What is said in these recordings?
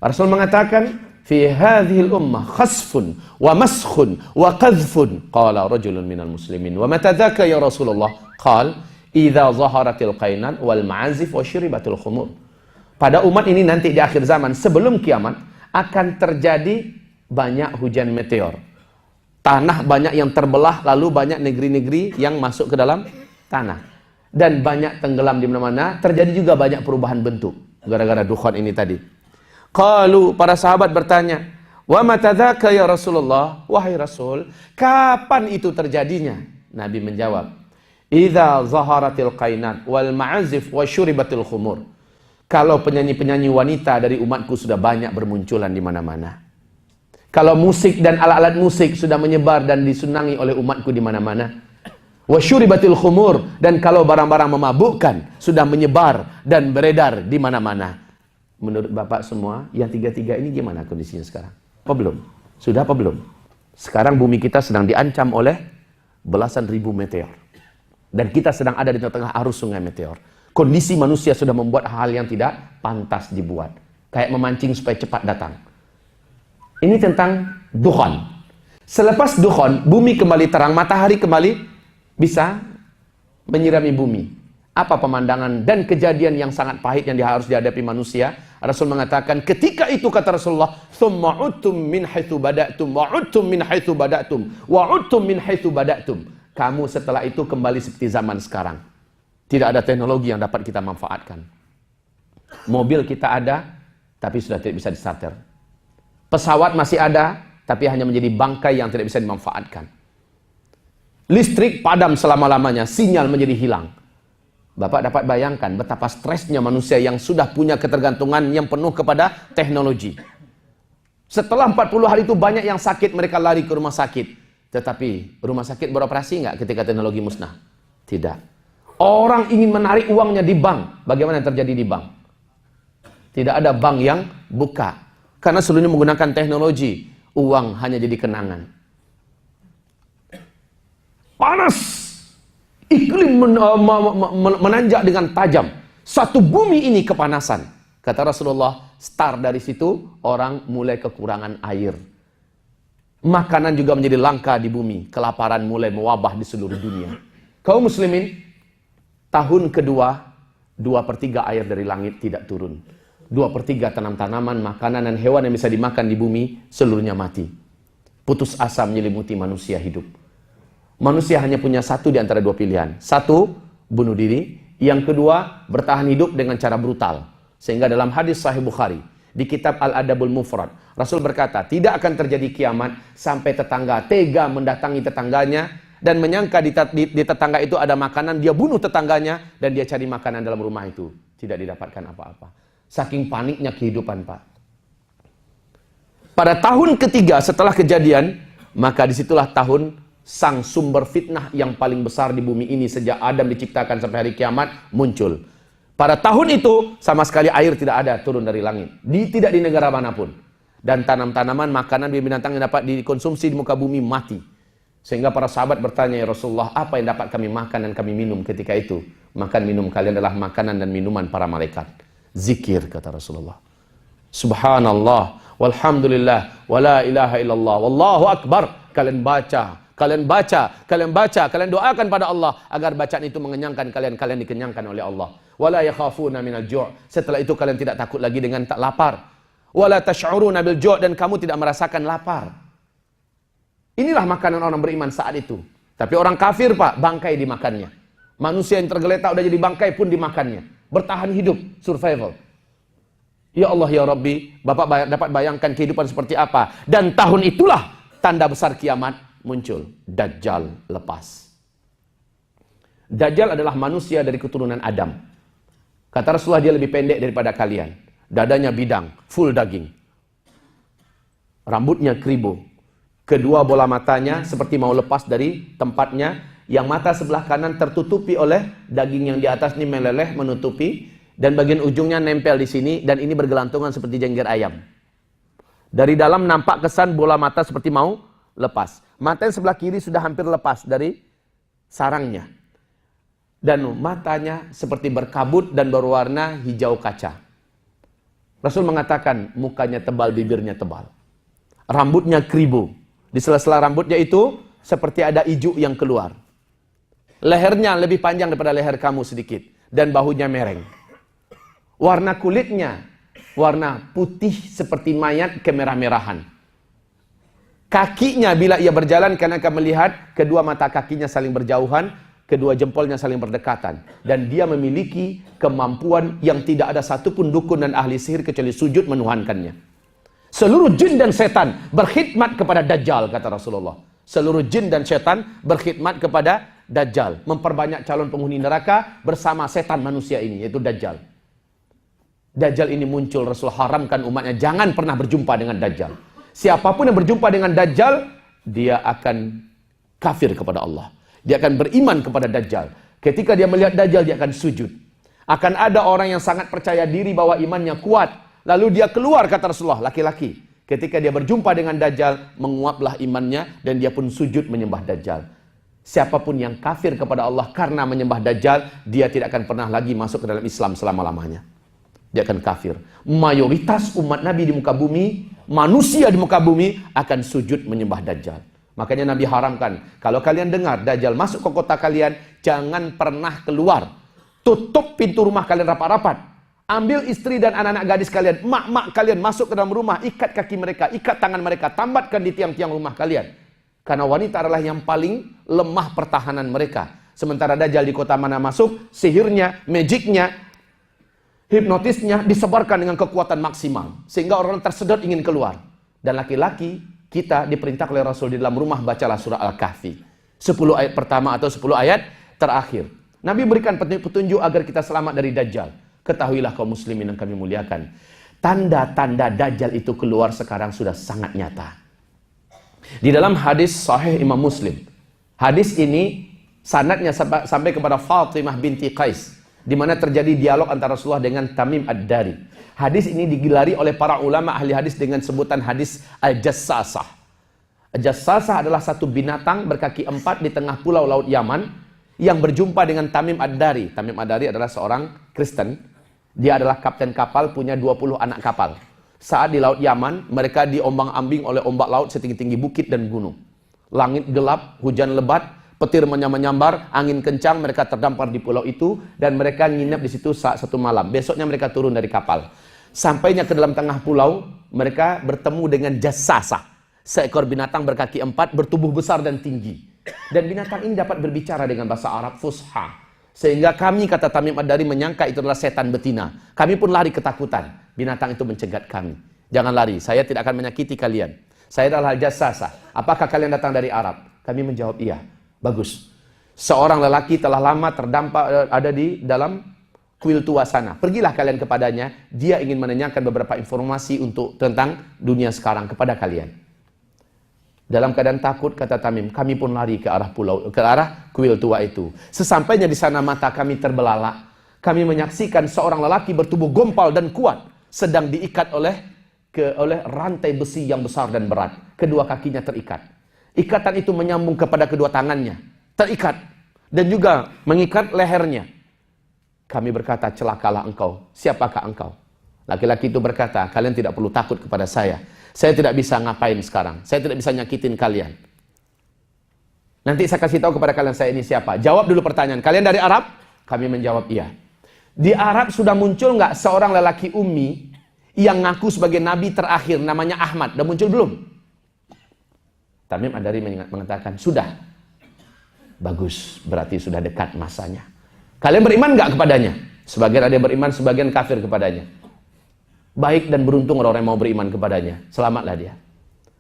Rasul mengatakan, fi hadhil ummah khasfun wa maskhun wa qadhfun. Qala rajulun minal muslimin, wa mata dzaka ya Rasulullah? Qal, idza zaharatil qainan wal ma'azif wa syuribatul khumur. Pada umat ini nanti di akhir zaman sebelum kiamat akan terjadi banyak hujan meteor. Tanah banyak yang terbelah, lalu banyak negeri-negeri yang masuk ke dalam tanah. Dan banyak tenggelam di mana-mana, terjadi juga banyak perubahan bentuk gara-gara dukhan ini tadi. Qalu, para sahabat bertanya, wa mata dzaka ya Rasulullah? Wahai Rasul, kapan itu terjadinya? Nabi menjawab, idza zaharatil qainat wal ma'azif wa syuribatil khumur. Kalau penyanyi-penyanyi wanita dari umatku sudah banyak bermunculan di mana-mana. Kalau musik dan alat-alat musik sudah menyebar dan disenangi oleh umatku di mana-mana. Wa syuribatil khumur, dan kalau barang-barang memabukkan sudah menyebar dan beredar di mana-mana. Menurut Bapak semua, yang tiga-tiga ini gimana kondisinya sekarang? Apa belum? Sudah apa belum? Sekarang bumi kita sedang diancam oleh belasan ribu meteor. Dan kita sedang ada di tengah arus sungai meteor. Kondisi manusia sudah membuat hal yang tidak pantas dibuat. Kayak memancing supaya cepat datang. Ini tentang dukhan. Selepas dukhan, bumi kembali terang, matahari kembali bisa menyirami bumi. Apa pemandangan dan kejadian yang sangat pahit yang harus dihadapi manusia? Rasul mengatakan, ketika itu kata Rasulullah, "Tsumma uttum min haitsu bada'tum wa uttum min haitsu bada'tum wa uttum min haitsu bada'tum." Kamu setelah itu kembali seperti zaman sekarang. Tidak ada teknologi yang dapat kita manfaatkan. Mobil kita ada, tapi sudah tidak bisa distarter. Pesawat masih ada, tapi hanya menjadi bangkai yang tidak bisa dimanfaatkan. Listrik padam selama-lamanya, sinyal menjadi hilang. Bapak dapat bayangkan betapa stresnya manusia yang sudah punya ketergantungan yang penuh kepada teknologi. Setelah 40 hari itu banyak yang sakit, mereka lari ke rumah sakit. Tetapi rumah sakit beroperasi nggak ketika teknologi musnah? Tidak. Orang ingin menarik uangnya di bank. Bagaimana yang terjadi di bank? Tidak ada bank yang buka. Karena seluruhnya menggunakan teknologi. Uang hanya jadi kenangan. Panas. Iklim menanjak dengan tajam. Satu bumi ini kepanasan. Kata Rasulullah, start dari situ orang mulai kekurangan air. Makanan juga menjadi langka di bumi. Kelaparan mulai mewabah di seluruh dunia. Kaum muslimin, tahun kedua, 2/3 air dari langit tidak turun. 2/3 tanam-tanaman, makanan dan hewan yang bisa dimakan di bumi seluruhnya mati. Putus asa menyelimuti manusia hidup. Manusia hanya punya satu di antara dua pilihan. Satu, bunuh diri. Yang kedua, bertahan hidup dengan cara brutal. Sehingga dalam hadis Sahih Bukhari, di kitab Al-Adabul Mufrad, Rasul berkata, tidak akan terjadi kiamat sampai tetangga tega mendatangi tetangganya dan menyangka di tetangga itu ada makanan, dia bunuh tetangganya dan dia cari makanan dalam rumah itu. Tidak didapatkan apa-apa. Saking paniknya kehidupan, Pak. Pada tahun ketiga setelah kejadian, maka disitulah tahun sang sumber fitnah yang paling besar di bumi ini sejak Adam diciptakan sampai hari kiamat muncul. Pada tahun itu sama sekali air tidak ada turun dari langit. Tidak di negara manapun. Dan tanam-tanaman, makanan, binatang yang dapat dikonsumsi di muka bumi mati. Sehingga para sahabat bertanya, ya Rasulullah, apa yang dapat kami makan dan kami minum ketika itu? Makan minum kalian adalah makanan dan minuman para malaikat. Zikir, kata Rasulullah. Subhanallah, walhamdulillah, wala ilaha illallah, wallahu akbar. Kalian baca. Kalian doakan pada Allah agar bacaan itu mengenyangkan kalian dikenyangkan oleh Allah. Wala yakhafuna minal ju'. Setelah itu kalian tidak takut lagi dengan tak lapar. Wala tash'uruna bil ju', dan kamu tidak merasakan lapar. Inilah makanan orang beriman saat itu. Tapi orang kafir, Pak, bangkai dimakannya. Manusia yang tergeletak udah jadi bangkai pun dimakannya. Bertahan hidup, survival. Ya Allah ya Rabbi, Bapak dapat bayangkan kehidupan seperti apa. Dan tahun itulah tanda besar kiamat muncul. Dajjal lepas. Dajjal adalah manusia dari keturunan Adam. Kata Rasulullah, dia lebih pendek daripada kalian. Dadanya bidang, full daging. Rambutnya keribu. Kedua bola matanya seperti mau lepas dari tempatnya. Yang mata sebelah kanan tertutupi oleh daging yang di atas ini meleleh menutupi. Dan bagian ujungnya nempel di sini. Dan ini bergelantungan seperti jengger ayam. Dari dalam nampak kesan bola mata seperti mau lepas. Mata yang sebelah kiri sudah hampir lepas dari sarangnya. Dan matanya seperti berkabut dan berwarna hijau kaca. Rasul mengatakan mukanya tebal, bibirnya tebal. Rambutnya keribu. Di sela-sela rambutnya itu seperti ada ijuk yang keluar. Lehernya lebih panjang daripada leher kamu sedikit. Dan bahunya mereng. Warna kulitnya warna putih seperti mayat kemerah-merahan. Kakinya bila ia berjalan karena akan melihat kedua mata kakinya saling berjauhan, kedua jempolnya saling berdekatan. Dan dia memiliki kemampuan yang tidak ada satupun dukun dan ahli sihir kecuali sujud menuhankannya. Seluruh jin dan setan berkhidmat kepada Dajjal, kata Rasulullah. Seluruh jin dan setan berkhidmat kepada Dajjal. Memperbanyak calon penghuni neraka bersama setan manusia ini, yaitu Dajjal. Dajjal ini muncul, Rasul haramkan umatnya jangan pernah berjumpa dengan Dajjal. Siapapun yang berjumpa dengan Dajjal, dia akan kafir kepada Allah. Dia akan beriman kepada Dajjal. Ketika dia melihat Dajjal, dia akan sujud. Akan ada orang yang sangat percaya diri bahwa imannya kuat. Lalu dia keluar, kata Rasulullah, laki-laki. Ketika dia berjumpa dengan Dajjal, menguaplah imannya dan dia pun sujud menyembah Dajjal. Siapapun yang kafir kepada Allah karena menyembah Dajjal, dia tidak akan pernah lagi masuk ke dalam Islam selama-lamanya. Dia akan kafir. Mayoritas umat Nabi di muka bumi, manusia di muka bumi akan sujud menyembah Dajjal. Makanya Nabi haramkan, kalau kalian dengar Dajjal masuk ke kota kalian, jangan pernah keluar. Tutup pintu rumah kalian rapat-rapat. Ambil istri dan anak-anak gadis kalian, mak-mak kalian masuk ke dalam rumah, ikat kaki mereka, ikat tangan mereka, tambatkan di tiang-tiang rumah kalian. Karena wanita adalah yang paling lemah pertahanan mereka. Sementara Dajjal di kota mana masuk, sihirnya, magicnya, hipnotisnya disebarkan dengan kekuatan maksimal. Sehingga orang tersedot ingin keluar. Dan laki-laki, kita diperintah oleh Rasul di dalam rumah, bacalah surah Al-Kahfi. 10 ayat pertama atau 10 ayat terakhir. Nabi berikan petunjuk agar kita selamat dari Dajjal. Ketahuilah kaum muslimin yang kami muliakan, tanda-tanda Dajjal itu keluar sekarang sudah sangat nyata. Di dalam hadis sahih Imam Muslim, hadis ini sanadnya sampai kepada Fatimah binti Qais, di mana terjadi dialog antara Rasulullah dengan Tamim Ad-Dari. Hadis ini digelari oleh para ulama ahli hadis dengan sebutan hadis Al-Jassasah. Al-Jassasah adalah satu binatang berkaki 4 di tengah pulau Laut Yaman yang berjumpa dengan Tamim Ad-Dari. Tamim Ad-Dari adalah seorang Kristen. Dia adalah kapten kapal, punya 20 anak kapal. Saat di Laut Yaman, mereka diombang-ambing oleh ombak laut setinggi-tinggi bukit dan gunung. Langit gelap, hujan lebat, petir menyambar, angin kencang, mereka terdampar di pulau itu, dan mereka nginep di situ satu malam. Besoknya mereka turun dari kapal. Sampainya ke dalam tengah pulau, mereka bertemu dengan Jassasah, seekor binatang berkaki 4, bertubuh besar dan tinggi. Dan binatang ini dapat berbicara dengan bahasa Arab Fusha. Sehingga kami, kata Tamim Ad-Dari, menyangka itu adalah setan betina. Kami pun lari ketakutan. Binatang itu mencegat kami. Jangan lari, saya tidak akan menyakiti kalian. Saya adalah Jassasah. Apakah kalian datang dari Arab? Kami menjawab iya. Bagus. Seorang lelaki telah lama terdampar ada di dalam kuil tua sana. Pergilah kalian kepadanya. Dia ingin menanyakan beberapa informasi tentang dunia sekarang kepada kalian. Dalam keadaan takut, kata Tamim, kami pun lari ke arah kuil tua itu. Sesampainya di sana mata kami terbelalak. Kami menyaksikan seorang lelaki bertubuh gompal dan kuat sedang diikat oleh rantai besi yang besar dan berat. Kedua kakinya terikat. Ikatan itu menyambung kepada kedua tangannya. Terikat. Dan juga mengikat lehernya. Kami berkata, celakalah engkau. Siapakah engkau? Laki-laki itu berkata, kalian tidak perlu takut kepada saya. Saya tidak bisa ngapain sekarang. Saya tidak bisa nyakitin kalian. Nanti saya kasih tahu kepada kalian saya ini siapa. Jawab dulu pertanyaan. Kalian dari Arab? Kami menjawab iya. Di Arab sudah muncul nggak seorang lelaki ummi yang ngaku sebagai nabi terakhir namanya Ahmad? Sudah muncul belum? Tamim Ad-Dari mengatakan, sudah. Bagus, berarti sudah dekat masanya. Kalian beriman nggak kepadanya? Sebagian ada yang beriman, sebagian kafir kepadanya. Baik dan beruntung orang-orang yang mau beriman kepadanya. Selamatlah dia.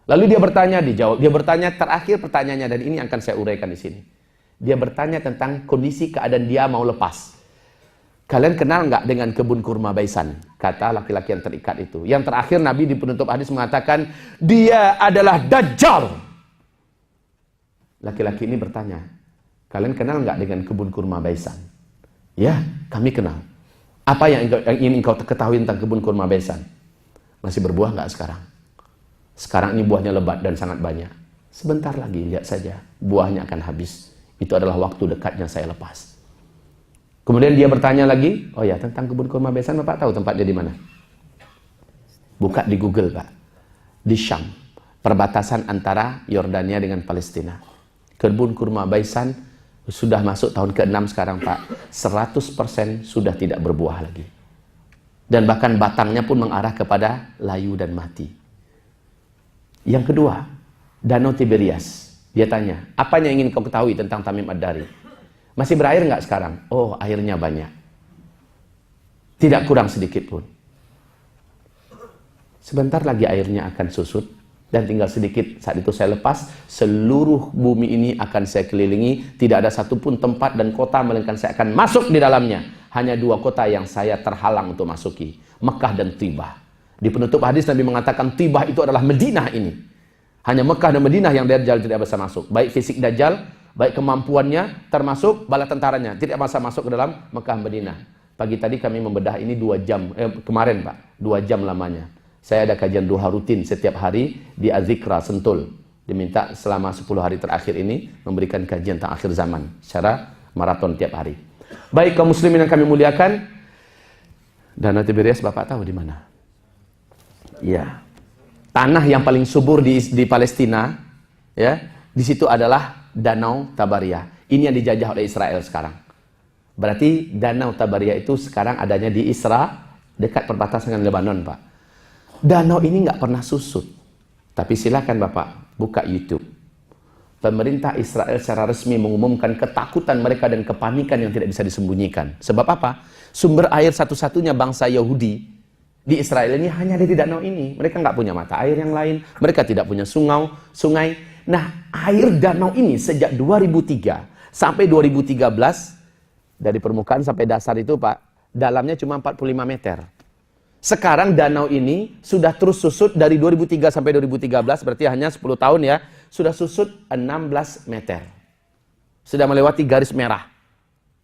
Lalu dia bertanya, dijawab. Dia bertanya terakhir pertanyaannya, dan ini akan saya uraikan di sini. Dia bertanya tentang kondisi keadaan dia mau lepas. Kalian kenal nggak dengan kebun kurma Baisan? Kata laki-laki yang terikat itu. Yang terakhir Nabi di penutup hadis mengatakan, dia adalah Dajjal. Laki-laki ini bertanya, kalian kenal nggak dengan kebun kurma Baisan? Ya, kami kenal. Apa yang ingin engkau ketahui tentang kebun kurma Baisan? Masih berbuah nggak sekarang? Sekarang ini buahnya lebat dan sangat banyak. Sebentar lagi, lihat saja, buahnya akan habis. Itu adalah waktu dekatnya saya lepas. Kemudian dia bertanya lagi, oh ya, tentang kebun kurma Baisan, Bapak tahu tempatnya di mana? Buka di Google, Pak. Di Syam, perbatasan antara Yordania dengan Palestina. Kebun kurma Baisan sudah masuk tahun ke-6 sekarang, Pak. 100% sudah tidak berbuah lagi. Dan bahkan batangnya pun mengarah kepada layu dan mati. Yang kedua, Danau Tiberias. Dia tanya, apa yang ingin kau ketahui tentang Tamim Ad-Dari? Masih berair nggak sekarang? Oh, airnya banyak. Tidak kurang sedikit pun. Sebentar lagi airnya akan susut. Dan tinggal sedikit saat itu saya lepas. Seluruh bumi ini akan saya kelilingi. Tidak ada satupun tempat dan kota melainkan saya akan masuk di dalamnya. Hanya 2 kota yang saya terhalang untuk masuki. Mekah dan Tibah. Di penutup hadis Nabi mengatakan Tibah itu adalah Madinah ini. Hanya Mekah dan Madinah yang Dajjal tidak bisa masuk. Baik fisik Dajjal, baik kemampuannya, termasuk bala tentaranya. Tidak bisa masuk ke dalam Mekah dan Madinah. Pagi tadi kami membedah ini 2 jam. Kemarin, Pak. 2 jam lamanya. Saya ada kajian duha rutin setiap hari di Az-Zikra, Sentul. Diminta selama 10 hari terakhir ini memberikan kajian tentang akhir zaman. Secara maraton tiap hari. Baik kaum muslimin yang kami muliakan. Danau Tiberias Bapak tahu di mana? Ya. Tanah yang paling subur di Palestina, ya, di situ adalah Danau Tabariyah. Ini yang dijajah oleh Israel sekarang. Berarti Danau Tabariyah itu sekarang adanya di Isra, dekat perbatasan dengan Lebanon, Pak. Danau ini nggak pernah susut. Tapi silakan Bapak buka YouTube. Pemerintah Israel secara resmi mengumumkan ketakutan mereka dan kepanikan yang tidak bisa disembunyikan. Sebab apa? Sumber air satu-satunya bangsa Yahudi di Israel ini hanya ada di danau ini. Mereka nggak punya mata air yang lain. Mereka tidak punya sungai. Nah, air danau ini sejak 2003 sampai 2013, dari permukaan sampai dasar itu, Pak, dalamnya cuma 45 meter. Sekarang danau ini sudah terus susut dari 2003 sampai 2013, berarti hanya 10 tahun ya, sudah susut 16 meter. Sudah melewati garis merah.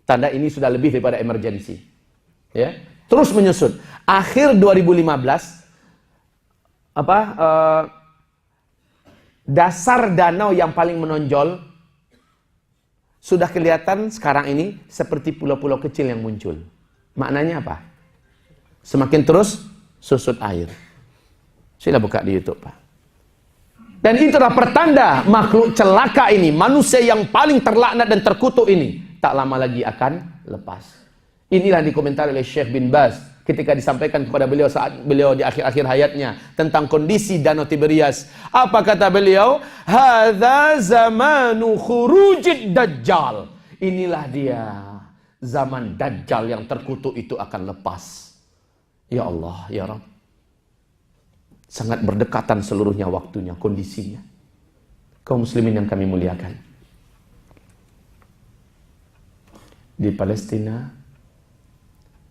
Tanda ini sudah lebih daripada emergensi. Ya. Terus menyusut. Akhir 2015, dasar danau yang paling menonjol sudah kelihatan sekarang ini seperti pulau-pulau kecil yang muncul. Maknanya apa? Semakin terus susut air. Sila buka di YouTube, Pak. Dan itulah pertanda makhluk celaka ini, manusia yang paling terlaknat dan terkutuk ini, tak lama lagi akan lepas. Inilah dikomentari oleh Syekh bin Baz ketika disampaikan kepada beliau saat beliau di akhir-akhir hayatnya tentang kondisi Danau Tiberias. Apa kata beliau? Hadza zamanu khurujid dajjal. Inilah dia zaman Dajjal yang terkutuk itu akan lepas. Ya Allah, ya Rabb. Sangat berdekatan seluruhnya waktunya, kondisinya. Kaum muslimin yang kami muliakan. Di Palestina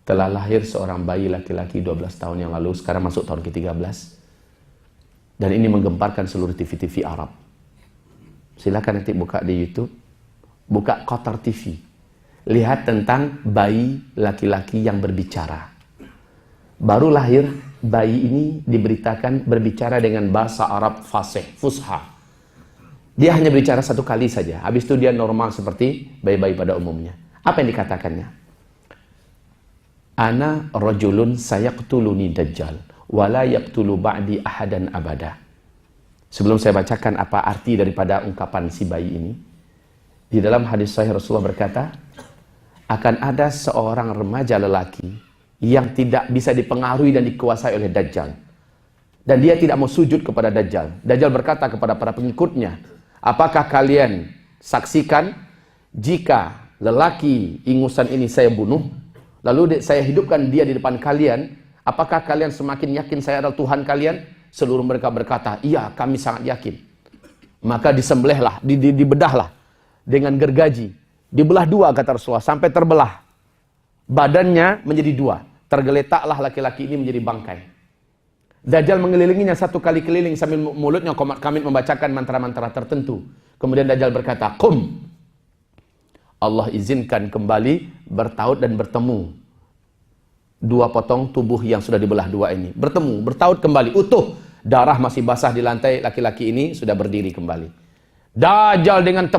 telah lahir seorang bayi laki-laki 12 tahun yang lalu, sekarang masuk tahun ke-13. Dan ini menggemparkan seluruh TV-TV Arab. Silakan nanti buka di YouTube, buka Qatar TV. Lihat tentang bayi laki-laki yang berbicara. Baru lahir, bayi ini diberitakan berbicara dengan bahasa Arab fasih, fusha. Dia hanya berbicara 1 kali saja, habis itu dia normal seperti bayi-bayi pada umumnya. Apa yang dikatakannya? Ana rajulun sayaqtuluni dajjal wala yaqtulu ba'di ahadan abada. Sebelum saya bacakan apa arti daripada ungkapan si bayi ini, di dalam hadis sahih Rasulullah berkata, akan ada seorang remaja lelaki yang tidak bisa dipengaruhi dan dikuasai oleh Dajjal. Dan dia tidak mau sujud kepada Dajjal. Dajjal berkata kepada para pengikutnya, apakah kalian saksikan jika lelaki ingusan ini saya bunuh, lalu saya hidupkan dia di depan kalian, apakah kalian semakin yakin saya adalah Tuhan kalian? Seluruh mereka berkata, iya kami sangat yakin. Maka disembelihlah, dibedahlah dengan gergaji. Dibelah 2 kata Rasulullah, sampai terbelah. Badannya menjadi 2. Tergeletaklah laki-laki ini menjadi bangkai. Dajjal mengelilinginya 1 kali keliling sambil mulutnya kami membacakan mantra-mantra tertentu. Kemudian Dajjal berkata, Qum. Allah izinkan kembali bertaut dan bertemu 2 potong tubuh yang sudah dibelah 2 ini. Bertemu, bertaut kembali, utuh. Darah masih basah di lantai, laki-laki ini sudah berdiri kembali. Dajjal dengan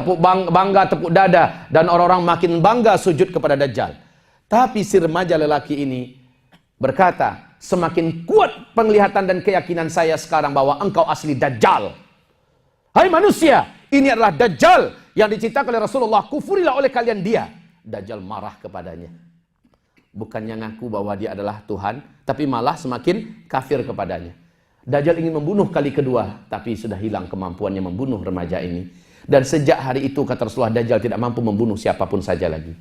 bangga tepuk dada. Dan orang-orang makin bangga sujud kepada Dajjal. Tapi si remaja lelaki ini berkata, semakin kuat penglihatan dan keyakinan saya sekarang bahwa engkau asli Dajjal. Hai manusia, ini adalah Dajjal yang diciptakan oleh Rasulullah. Kufurilah oleh kalian dia. Dajjal marah kepadanya. Bukannya ngaku bahwa dia adalah Tuhan, tapi malah semakin kafir kepadanya. Dajjal ingin membunuh kali kedua, tapi sudah hilang kemampuannya membunuh remaja ini. Dan sejak hari itu, kata Rasulullah, Dajjal tidak mampu membunuh siapapun saja lagi.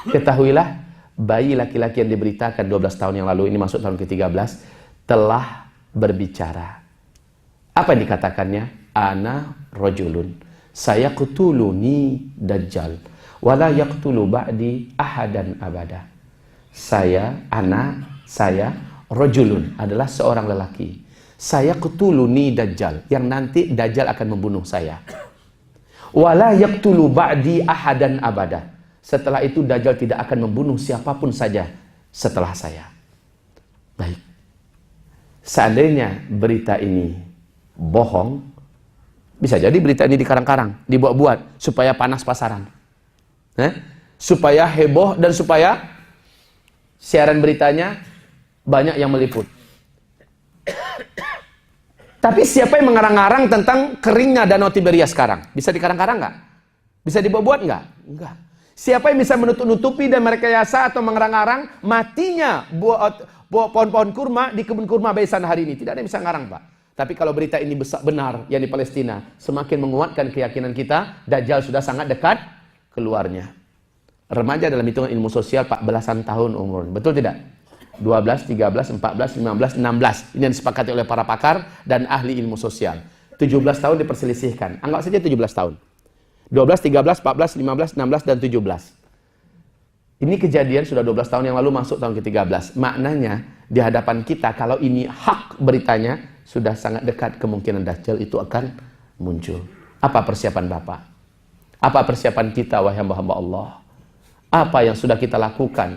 Ketahuilah, bayi laki-laki yang diberitakan 12 tahun yang lalu, ini masuk tahun ke-13, telah berbicara. Apa yang dikatakannya? Ana rajulun sayaqtuluni Dajjal wala yaqtulu ba'di ahadan abada. Saya rajulun adalah seorang lelaki. Sayaqtuluni Dajjal, yang nanti Dajjal akan membunuh saya. Wala yaqtulu ba'di ahadan abada. Setelah itu Dajjal tidak akan membunuh siapapun saja setelah saya. Baik. Seandainya berita ini bohong, bisa jadi berita ini dikarang-karang, dibuat-buat supaya panas pasaran. Supaya heboh dan supaya siaran beritanya banyak yang meliput. Tapi siapa yang mengarang-arang tentang keringnya Danau Tiberias sekarang? Bisa dikarang-karang nggak? Bisa dibuat-buat nggak? Enggak. Siapa yang bisa menutup-nutupi dan merekayasa atau mengarang-arang matinya buat pohon-pohon kurma di kebun kurma Baisan hari ini? Tidak ada yang bisa ngarang, Pak. Tapi kalau berita ini benar, yang di Palestina, semakin menguatkan keyakinan kita, Dajjal sudah sangat dekat keluarnya. Remaja dalam hitungan ilmu sosial 14-an tahun umur. Betul tidak? 12, 13, 14, 15, 16. Ini yang disepakati oleh para pakar dan ahli ilmu sosial. 17 tahun diperselisihkan. Anggap saja 17 tahun. 12, 13, 14, 15, 16, dan 17. Ini kejadian sudah 12 tahun yang lalu masuk tahun ke-13. Maknanya, di hadapan kita, kalau ini hak beritanya, sudah sangat dekat kemungkinan Dajjal itu akan muncul. Apa persiapan Bapak? Apa persiapan kita, wahai hamba-hamba Allah? Apa yang sudah kita lakukan?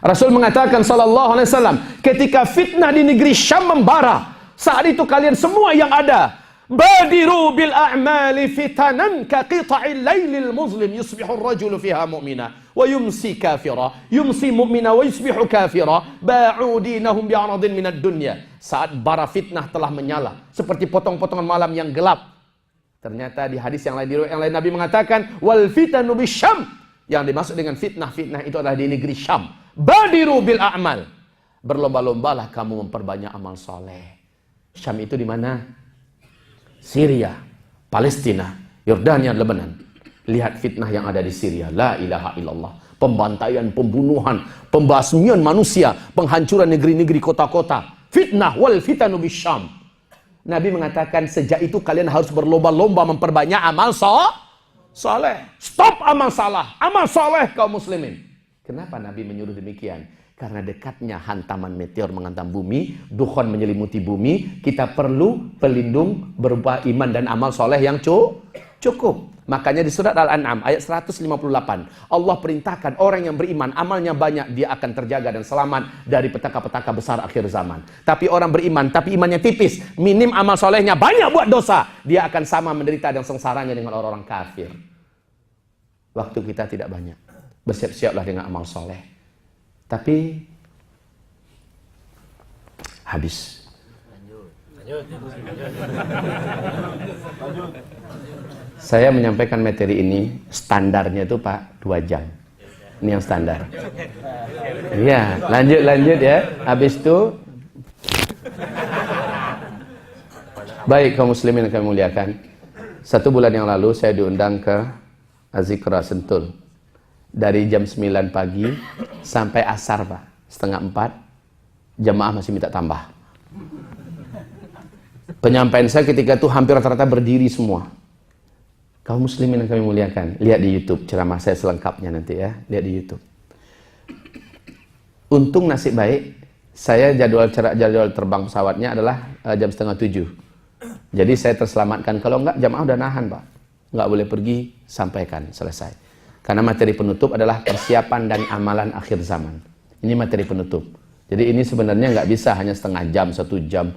Rasul mengatakan sallallahu alaihi wasallam, ketika fitnah di negeri Syam membara, saat itu kalian semua yang ada, badiru bil a'mali fitanan ka qita'il lailil muslim yusbihu ar-rajulu fiha mu'mina wa yumsi kafira, yumsi mu'mina wa yusbihu kafira, ba'u dinahum bi'aradin minad dunya. Saat bara fitnah telah menyala seperti potong-potongan malam yang gelap. Ternyata di hadis yang lain Nabi mengatakan wal fitanu bisyam, yang dimaksud dengan fitnah itu adalah di negeri Syam. Badiru bil a'mal, berlomba-lombalah kamu memperbanyak amal soleh. Syam itu di mana? Syria, Palestina, Yordania, Lebanon. Lihat fitnah yang ada di Syria. La ilaha illallah. Pembantaian, pembunuhan, pembasmian manusia, penghancuran negeri-negeri, kota-kota. Fitnah wal fitanu bisyam. Nabi mengatakan sejak itu kalian harus berlomba-lomba memperbanyak amal soleh. Stop amal salah, amal soleh kaum muslimin. Kenapa Nabi menyuruh demikian? Karena dekatnya hantaman meteor menghantam bumi, dukhon menyelimuti bumi, kita perlu pelindung berupa iman dan amal soleh yang cukup. Makanya di surat Al-An'am ayat 158, Allah perintahkan orang yang beriman, amalnya banyak, dia akan terjaga dan selamat dari petaka-petaka besar akhir zaman. Tapi orang beriman, tapi imannya tipis, minim amal solehnya, banyak buat dosa, dia akan sama menderita dan sengsaranya dengan orang-orang kafir. Waktu kita tidak banyak. Bersiap-siaplah dengan amal soleh. Tapi habis. Saya menyampaikan materi ini, standarnya itu Pak 2 jam. Ini yang standar. Iya, lanjut ya. Habis itu baik kaum muslimin yang kami muliakan. 1 bulan yang lalu saya diundang ke Azikra Sentul. Dari jam 9 pagi sampai asar Pak, 3:30, jamaah masih minta tambah. Penyampaian saya ketika itu hampir rata-rata berdiri semua. Kaum muslimin yang kami muliakan, lihat di YouTube ceramah saya selengkapnya nanti ya, lihat di YouTube. Untung nasib baik, saya jadwal terbang pesawatnya adalah jam 6:30. Jadi saya terselamatkan. Kalau enggak jamaah udah nahan Pak, enggak boleh pergi, sampaikan, selesai. Karena materi penutup adalah persiapan dan amalan akhir zaman. Ini materi penutup. Jadi ini sebenarnya nggak bisa hanya setengah jam, 1 jam.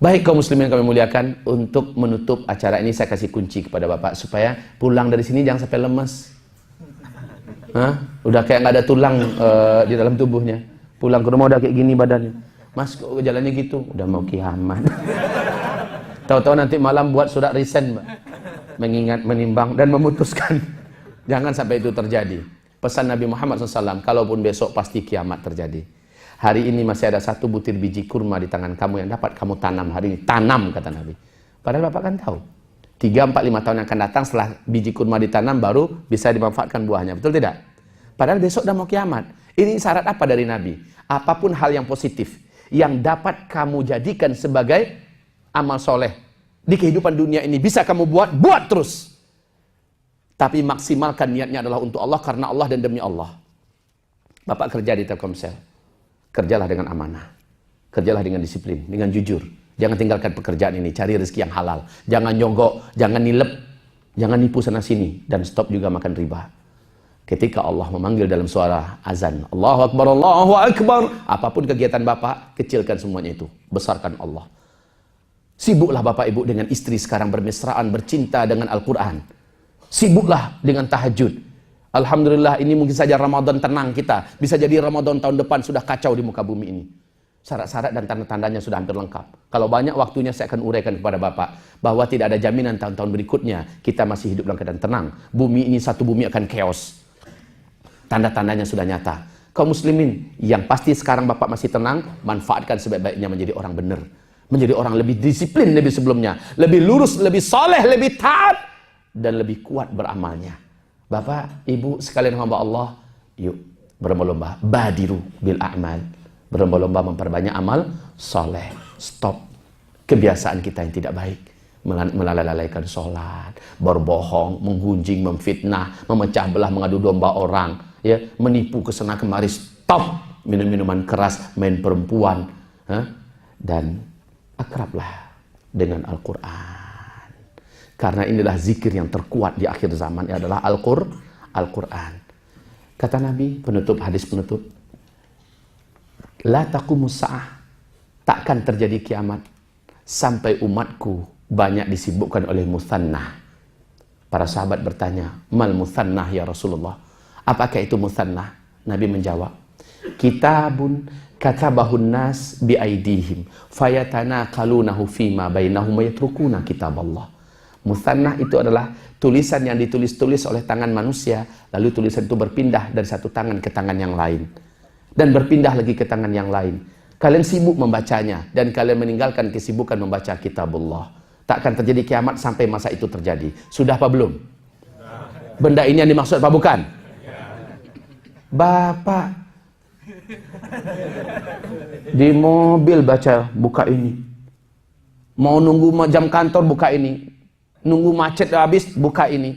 Baik kaum muslimin kami muliakan, untuk menutup acara ini saya kasih kunci kepada Bapak supaya pulang dari sini jangan sampai lemes. Udah kayak nggak ada tulang di dalam tubuhnya. Pulang ke rumah udah kayak gini badannya. Mas kok jalannya gitu? Udah mau kiamat. Tahu-tahu nanti malam buat surat resign, Mbak. Mengingat, menimbang, dan memutuskan. Jangan sampai itu terjadi. Pesan Nabi Muhammad SAW, kalaupun besok pasti kiamat terjadi. Hari ini masih ada 1 butir biji kurma di tangan kamu yang dapat kamu tanam hari ini. Tanam, kata Nabi. Padahal Bapak kan tahu. 3, 4, 5 tahun yang akan datang setelah biji kurma ditanam baru bisa dimanfaatkan buahnya. Betul tidak? Padahal besok udah mau kiamat. Ini syarat apa dari Nabi? Apapun hal yang positif yang dapat kamu jadikan sebagai amal soleh di kehidupan dunia ini bisa kamu buat terus. Tapi maksimalkan niatnya adalah untuk Allah, karena Allah dan demi Allah. Bapak kerja di Telkomsel, kerjalah dengan amanah, kerjalah dengan disiplin, dengan jujur. Jangan tinggalkan pekerjaan ini, cari rezeki yang halal. Jangan nyogok, jangan nilep, jangan nipu sana sini, dan stop juga makan riba. Ketika Allah memanggil dalam suara azan, Allahu Akbar, Allahu Akbar, apapun kegiatan Bapak, kecilkan semuanya itu, besarkan Allah. Sibuklah Bapak Ibu dengan istri sekarang bermesraan, bercinta dengan Al-Quran. Sibuklah dengan tahajud. Alhamdulillah ini mungkin saja Ramadan tenang kita. Bisa jadi Ramadan tahun depan sudah kacau di muka bumi ini. Syarat-syarat dan tanda-tandanya sudah hampir lengkap. Kalau banyak waktunya saya akan uraikan kepada Bapak bahwa tidak ada jaminan tahun-tahun berikutnya kita masih hidup dalam keadaan tenang. Bumi ini satu bumi akan chaos. Tanda-tandanya sudah nyata. Kaum muslimin, yang pasti sekarang Bapak masih tenang, manfaatkan sebaik-baiknya menjadi orang benar. Menjadi orang lebih disiplin lebih sebelumnya. Lebih lurus, lebih soleh, lebih taat. Dan lebih kuat beramalnya. Bapak, Ibu, sekalian hamba Allah, yuk berlomba-lomba. Badiru bil a'mal. Berlomba-lomba memperbanyak amal soleh. Stop kebiasaan kita yang tidak baik. Melalaikan sholat, berbohong, menggunjing, memfitnah, memecah belah, mengadu domba orang, ya, menipu kesana kemari. Stop minum-minuman keras, main perempuan, dan akrablah dengan Al-Quran. Karena inilah zikir yang terkuat di akhir zaman, adalah Al-Quran. Kata Nabi, hadis penutup, la taqumus sa'ah, takkan terjadi kiamat sampai umatku banyak disibukkan oleh muthannah. Para sahabat bertanya, mal muthannah ya Rasulullah? Apakah itu muthannah? Nabi menjawab, kitabun katabahun nas biaidihim fayatanaqalunahu fima bainahum yatrukuna kitaballah. Muthannah itu adalah tulisan yang ditulis-tulis oleh tangan manusia, lalu tulisan itu berpindah dari satu tangan ke tangan yang lain, dan berpindah lagi ke tangan yang lain. Kalian sibuk membacanya, dan kalian meninggalkan kesibukan membaca kitabullah. Takkan terjadi kiamat sampai masa itu terjadi. Sudah apa belum? Benda ini yang dimaksud apa bukan? Bapak di mobil buka ini. Mau nunggu jam kantor buka ini. Nunggu macet habis buka ini.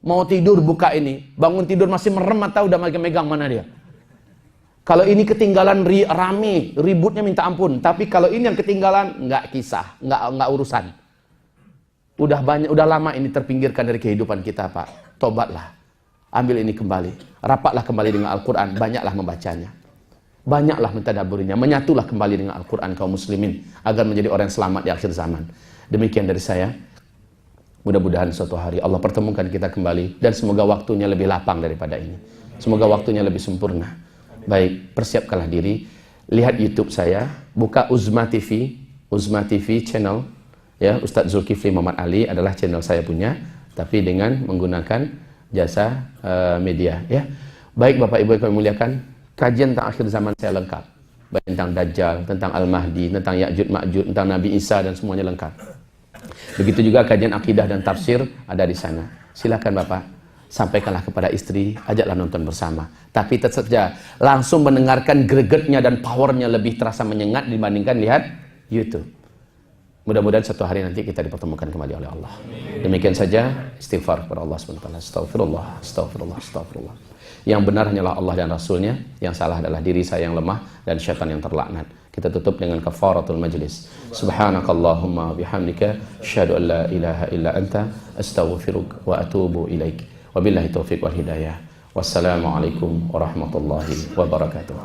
Mau tidur buka ini. Bangun tidur masih merem atau udah megang mana dia? Kalau ini ketinggalan rame, ributnya minta ampun. Tapi kalau ini yang ketinggalan, nggak kisah, nggak urusan. Udah lama ini terpinggirkan dari kehidupan kita, Pak. Tobatlah. Ambil ini kembali. Rapatlah kembali dengan Al-Quran. Banyaklah membacanya. Banyaklah mentadaburinya. Menyatulah kembali dengan Al-Quran kaum muslimin. Agar menjadi orang yang selamat di akhir zaman. Demikian dari saya. Mudah-mudahan suatu hari Allah pertemukan kita kembali. Dan semoga waktunya lebih lapang daripada ini. Semoga waktunya lebih sempurna. Baik, persiapkanlah diri. Lihat YouTube saya. Buka Uzma TV. Uzma TV channel. Ya, Ustadz Zulkifli Muhammad Ali adalah channel saya punya, tapi dengan menggunakan jasa media. Ya, baik Bapak Ibu yang kami muliakan, kajian tentang akhir zaman saya lengkap, baik tentang Dajjal, tentang Al-Mahdi, tentang Ya'jud Ma'jud, tentang Nabi Isa dan semuanya lengkap. Begitu juga kajian akidah dan tafsir ada di sana. Silakan Bapak, sampaikanlah kepada istri, ajaklah nonton bersama. Tapi tetap saja langsung mendengarkan gregetnya dan powernya lebih terasa menyengat dibandingkan lihat YouTube. Mudah-mudahan suatu hari nanti kita dipertemukan kembali oleh Allah. Demikian saja, istighfar kepada Allah SWT. Astagfirullah, astagfirullah, astagfirullah. Yang benar hanyalah Allah dan Rasulnya, yang salah adalah diri saya yang lemah dan syaitan yang terlaknat. Kita tutup dengan kafaratul majlis. Subhanakallahumma bihamdika, asyhadu an la ilaha illa anta, astaghfiruka wa atubu ilaik. Wabillahi taufiq wal hidayah. Wassalamualaikum warahmatullahi wabarakatuh.